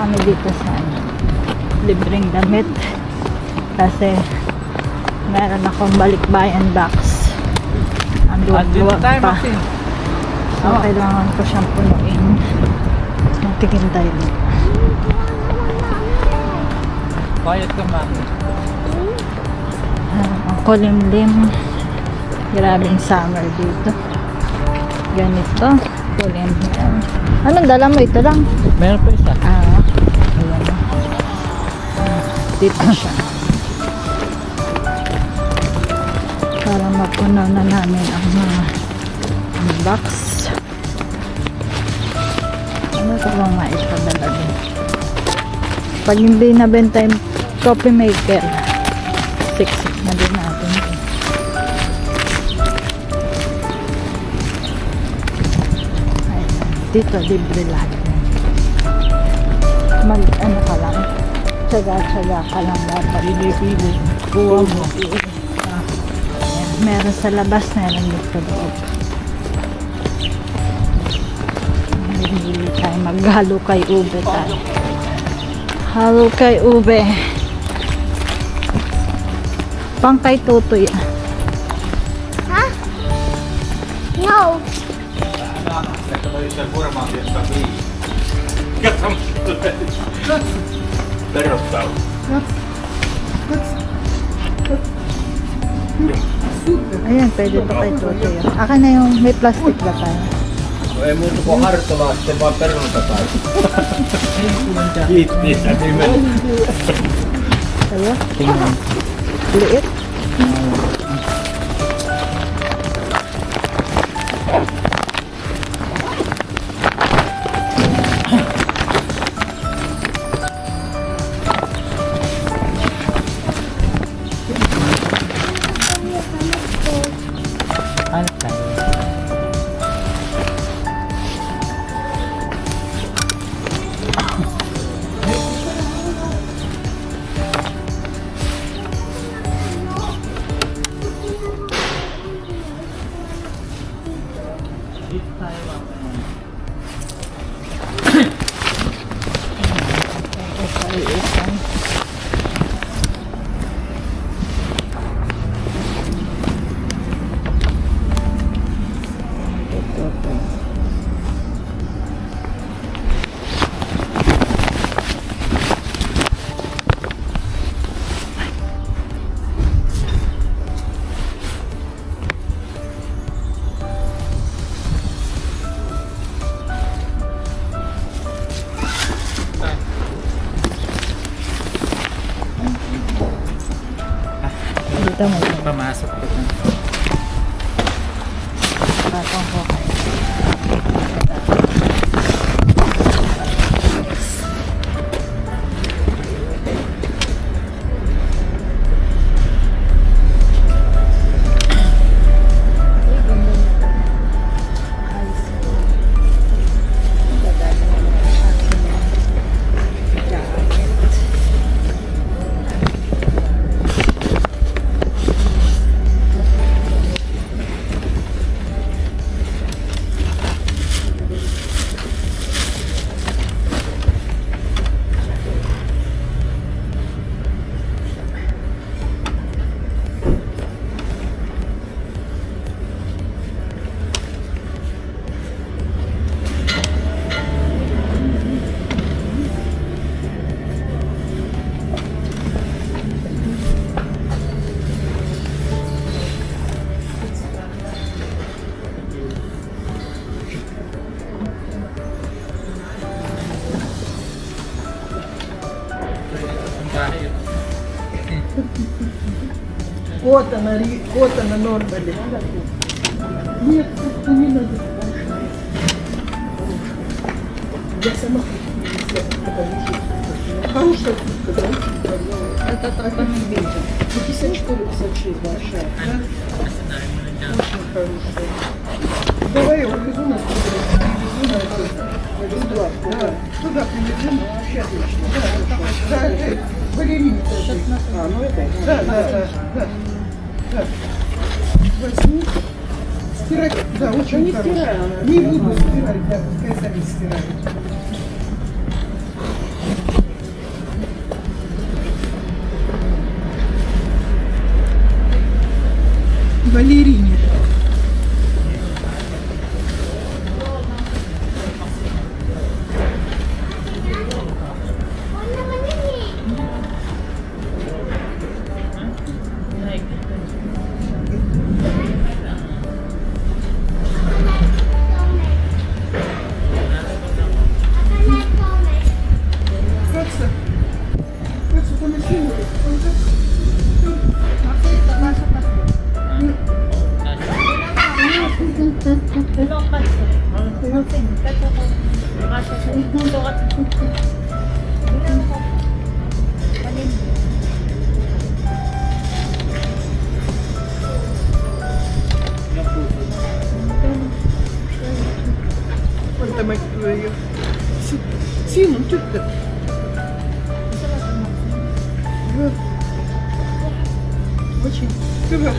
kami dito sa libreng damit kasi meron akong balikbayan box. Ang Andito duwag tayo, pa. Maxine. So, kailangan ko siyang punuin. Tingin tayo dito. Quiet ka, mami. Ang kulimlim. Grabing summer dito. Ganito. Kulimlim. Anong dala mo? Ito lang. Meron pa isa. Ayan na. Dito siya. Para mapunaw na namin ang mga box. Ano ito bang maipadala din? Pag hindi nabenta yung coffee maker, siksik na din natin. Ayan. Dito, libre lahat. Ano ka lang, tsaga-tsaga ka lang dapat. Pili-pili. Kuha mo. Ayan. Meron sa labas, meron dito loob. Bili tayo, maghalo kay ube tayo. Halo kay ube. Pang kay tutoy. Huh? No. Ayan, pwede to kay tutoy. Akin na yung may plastic ba tayo? Ei muuta kuin harjoitella, sitten vaan perunata Kiitti, niin meni. Ayo. Liit. Hanap tayo. Dito mo. Pamasok ko na. Patong ko kayo. Кота на Норбеле. Нет, это не надо. Я сама хорошая куртка, да? Это так не видно. 54-56 большая. Да? Очень хорошая. Давай я увезу нас туда. Привезу на это. Да. Туда привезем. Вообще отлично. Да, да. Балерина тоже. Ну это. Да. Да. Возьми. Стирать. Да, очень не стираю. Не буду стирать, да, пускай сами стирают. балерине. Катя, там и сильно. Anta mать твою. Сину, tyttö. Hyvä. Очень. Hyvä.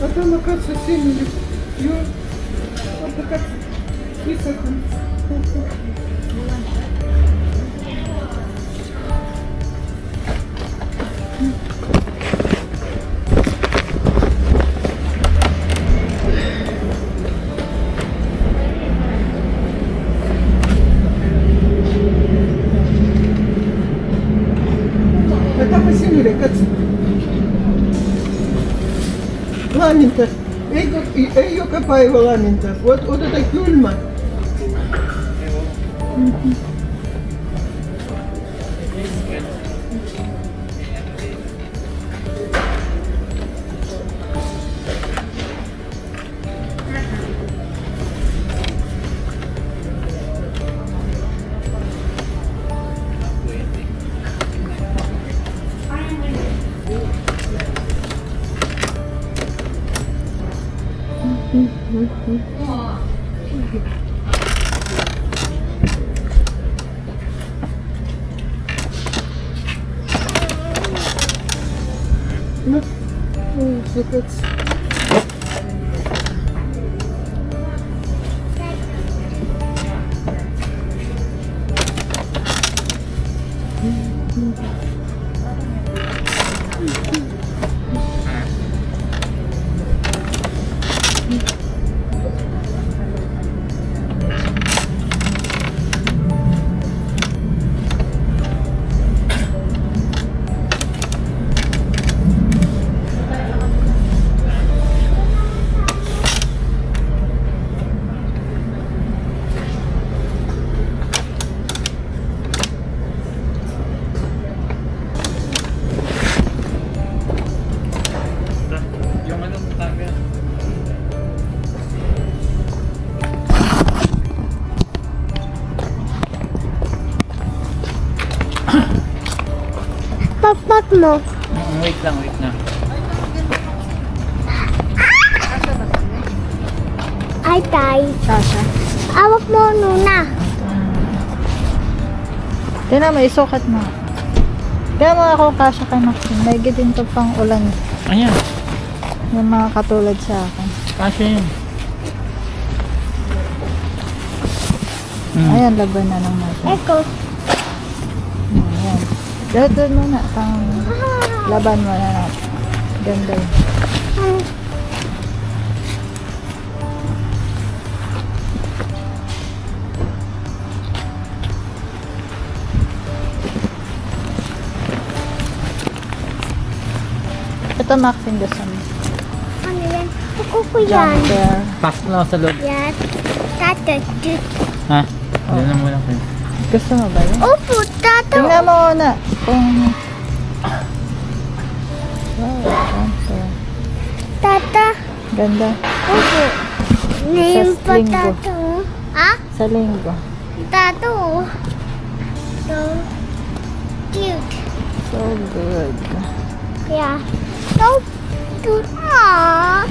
А там, оказывается, сильно. Вот такая высоко. Это посильнее, Катя. Ламинта. Ei joka päivä lamminta. Otetaan kylmä. Ну, Катя. Yung anong camera? Papat mo. Wait lang, wait lang. Ay, tay. Kasha. Awak mo muna. Tingnan mo, isukat mo. Kaya mo ako kasha kay Maxine. May din to pang ulan. Ayan, Yung mga katulad sa akin. kasya yun. Ayan, laban na lang natin. Eko. Ayan. Doon muna. Pang laban mo na natin. Ganda yun. Ito Maxine gusto mo. Ano yan? Kuko ko yan. Jumper. Pasok lang ako sa loob. Yan. Tata. Ha? Doon na muna kayo. Gusto mo ba yun? Opo, tata. Tingnan mo muna. Kung... Wow, jumper. Tata. Ganda. Opo. Name pa linggo. tata. Ha? Sa linggo. Tata. So cute. So good. Yeah. So cute. Aww.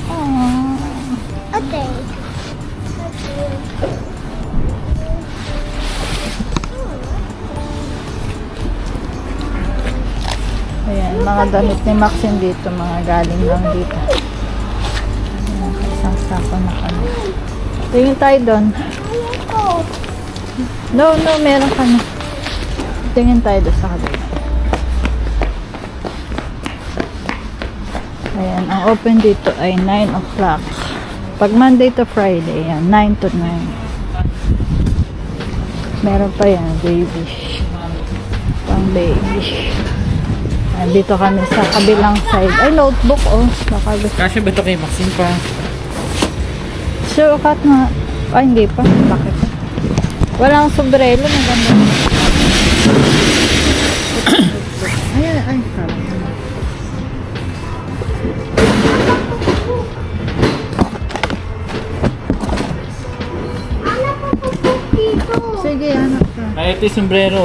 Aww. Okay. Ayan, mga damit ni Maxine dito, mga galing lang dito. Sako na kami. Tingin tayo doon. Oh, No, meron ka na. Tingin tayo doon sa kabila. Ayan, ang open dito ay 9 o'clock. Pag Monday to Friday, yan, 9 to 9. Meron pa yan, baby. Pang baby. Ayan, dito kami sa kabilang side. Ay, notebook, oh. Baka gusto. Kasya ba ito kay Maxine pa? Sukat nga. Ay, hindi pa. Bakit pa? Walang sombrero. Maganda. Ayan, ay. anak ko po dito. Sige, anak ka. Ay, ito yung sombrero.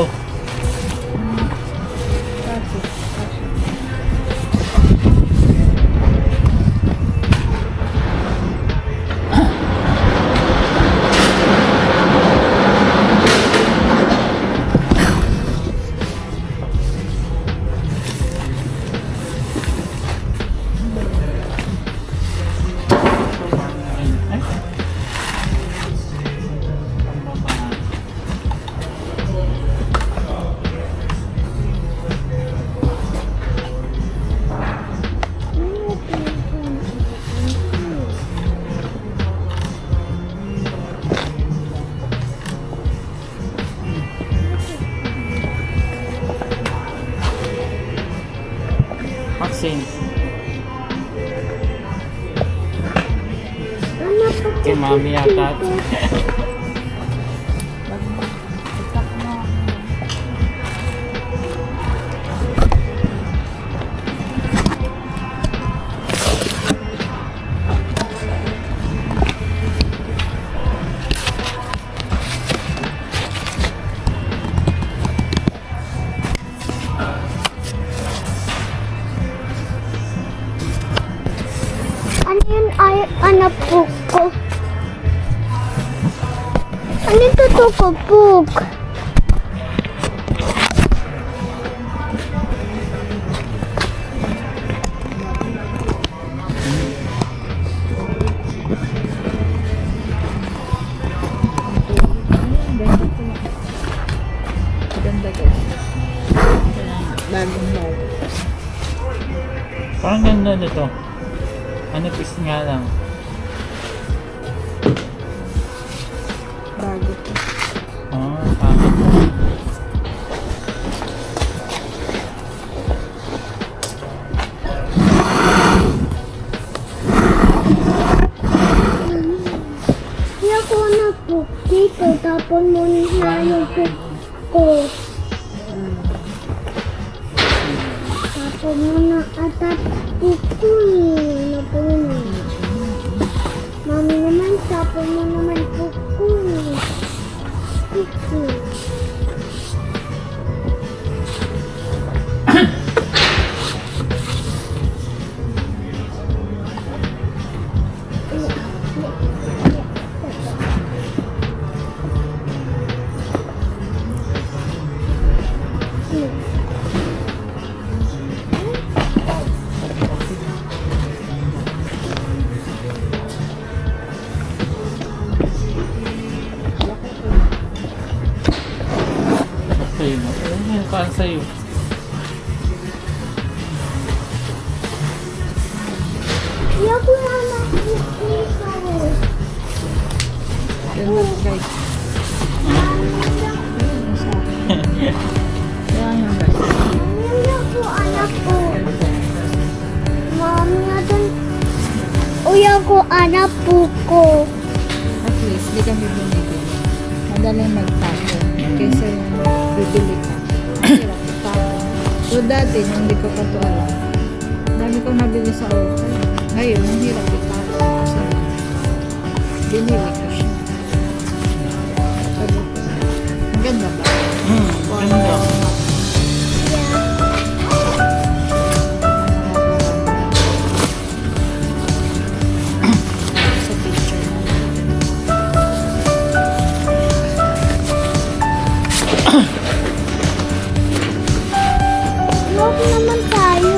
Maxine. Anak ko Kay mami yata. ano yun ay anak po ko? Ano ito to kapuk? Ganda guys. Bagong bago. Parang ganda nito. Ano twist nga lang. Bago to. Oh, pangit mo. Kaya ko na po dito, tapon mo na yung puk ko. Tapon mo na atat puk ko eh. Ano po yun eh? Mami naman, tapon mo naman puk ko eh. Puk ko. Sa'yo mo. Ano yung parang sa'yo? Kaya ko naman puk dito. Ganda guys. Yan yung guys. Mami ako, anak ko. Mami natin. Uy ako, anak po ko. At least, di kami bumibili. Madaling magtapo. Kaysa yung bibili ka. Ang hirap magtapo. So dati, nung hindi ko pa ito alam, dami kong nabili sa auto. Ngayon, ang hirap itapo. Kasi binili ko siya. Sabi ko, ang ganda ba? Ganda. Sa picture. Love naman tayo.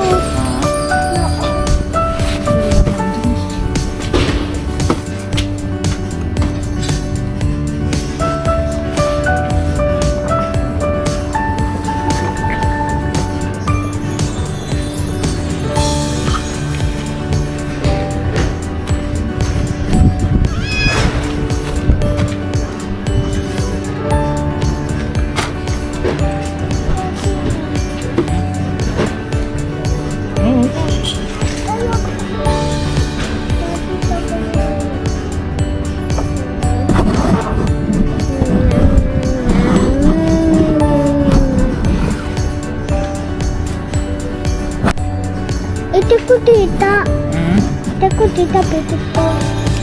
tita. Hmm? Teko, tita, pitik ko.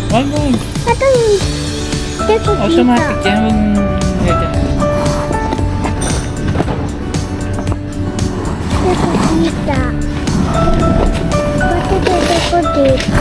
Wag, wag. Ito yung... Teko, tita. Automatic yan. Ganyan. Teko, tita. Pati teko, tita.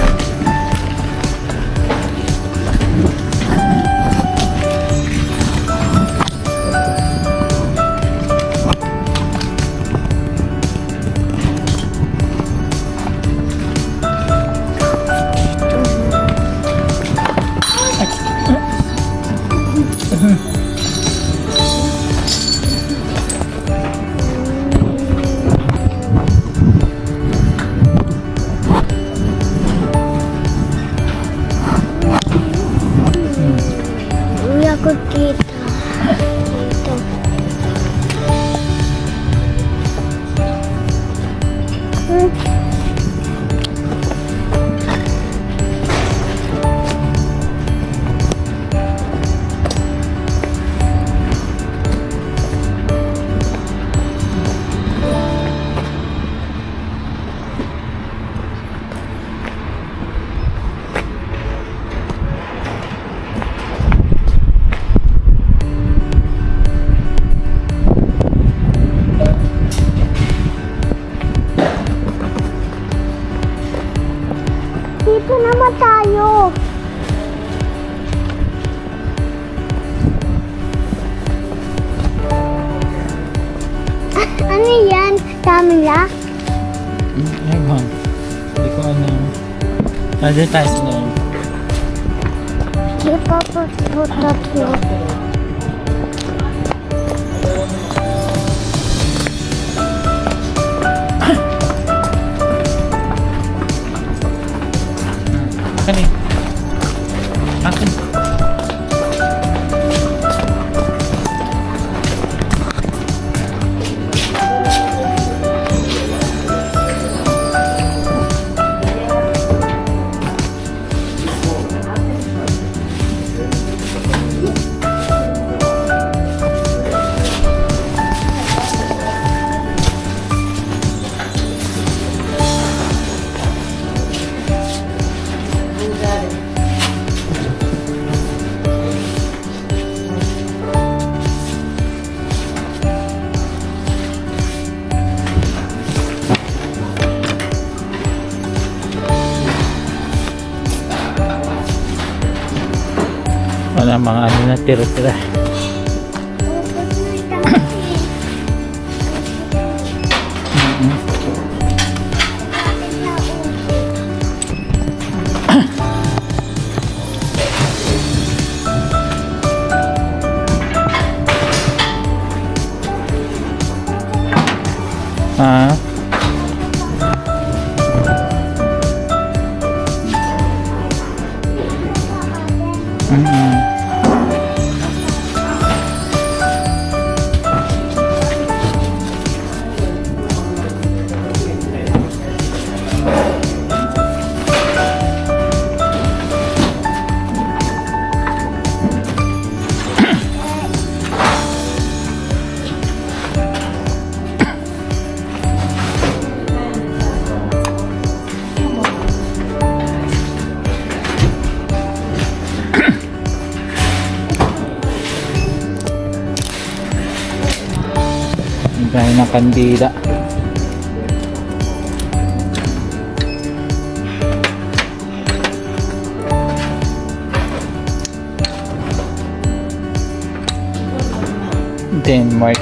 Uy, ako tita. Ito. Dito naman tayo. Ano yan? Camera? Ewan. Hindi ko ano. Pwede tayo sa loob. Di pa po tatlo. Akin eh. Akin. Wala mga ano na tira-tira. Ah. Gaya ng kandila. Denmark.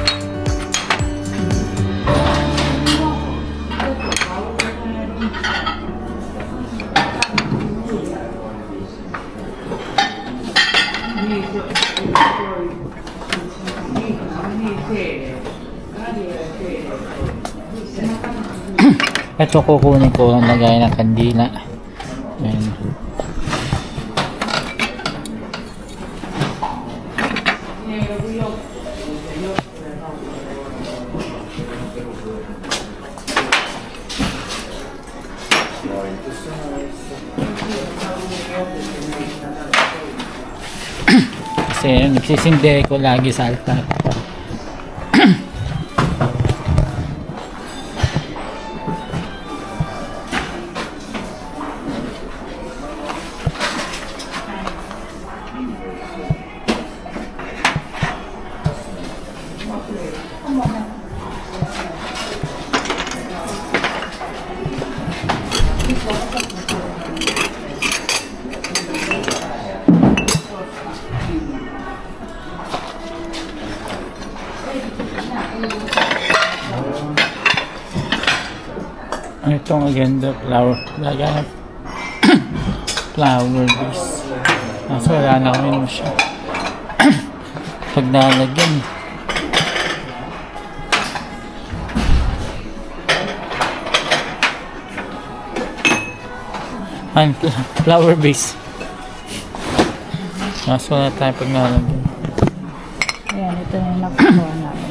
Ito kukunin ko ang lagay ng kandila. Ayan. Kasi nagsisindi ko lagi sa altar. Itong agenda, flower. Lagyan flower base. Kaso wala na kami siya. Pag nalagyan. Flower base. Kaso wala tayo pag nalagyan. Ayan, ito yung nakukuha namin.